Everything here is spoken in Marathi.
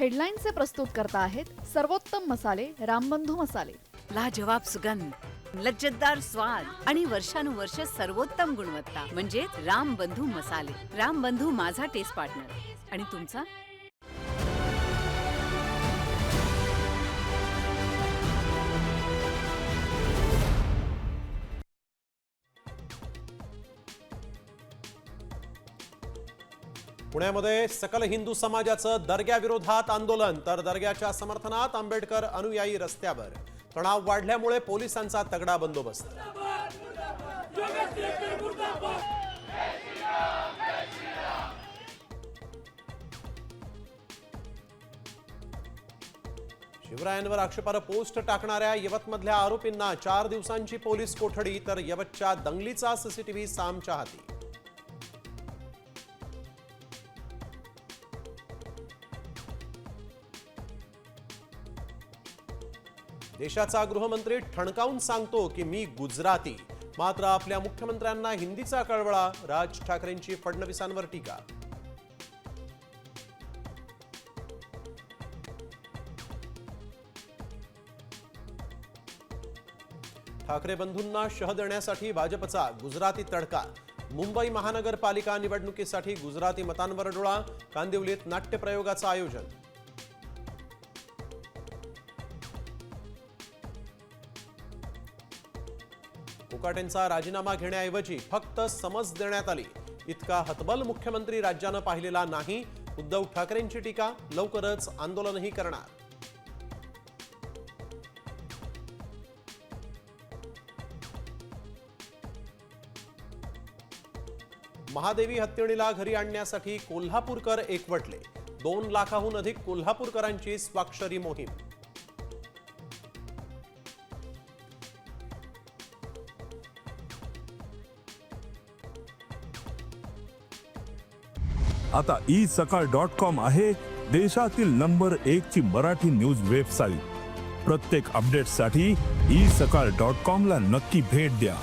हेडलाईनचे प्रस्तुत करता आहेत सर्वोत्तम मसाले रामबंधू मसाले। लाजवाब सुगंध, लज्जतदार स्वाद आणि वर्षानुवर्ष सर्वोत्तम गुणवत्ता म्हणजे रामबंधू मसाले। रामबंधू माझा टेस्ट पार्टनर आणि तुमचा। पुण्यामध्ये सकल हिंदू समाजाचं दर्ग्याविरोधात आंदोलन तर दर्ग्याच्या समर्थनात आंबेडकर अनुयायी रस्त्यावर। तणाव वाढल्यामुळे पोलिसांचा तगडा बंदोबस्त। शिवरायांवर आक्षेपार्ह पोस्ट टाकणाऱ्या यवतमधल्या आरोपींना 4 दिवसांची पोलीस कोठडी तर यवतच्या दंगलीचा सीसीटीव्ही सामच्या हाती। देशाचा गृहमंत्री ठणकावून सांगतो की मी गुजराती, मात्र आपल्या मुख्यमंत्र्यांना हिंदीचा कळवळा। राज ठाकरेंची फडणवीसांवर टीका। ठाकरे बंधूंना शह देण्यासाठी भाजपचा गुजराती तडका। मुंबई महानगरपालिका निवडणुकीसाठी गुजराती मतांवर डोळा। कांदिवलीत नाट्यप्रयोगाचं आयोजन। कोकाटेंचा राजीनामा घेण्याऐवजी फक्त समज देण्यात आली। इतका हतबल मुख्यमंत्री राज्यानं पाहिलेला नाही। उद्धव ठाकरेंची टीका। लवकरच आंदोलनही करणार। महादेवी हत्तीणीला घरी आणण्यासाठी कोल्हापूरकर एकवटले। 2 लाखाहून अधिक कोल्हापूरकरांची स्वाक्षरी मोहीम। आता isakal.com आहे देशातील नंबर 1 ची मराठी न्यूज वेबसाईट। प्रत्येक अपडेटसाठी isakal.com ला नक्की भेट द्या।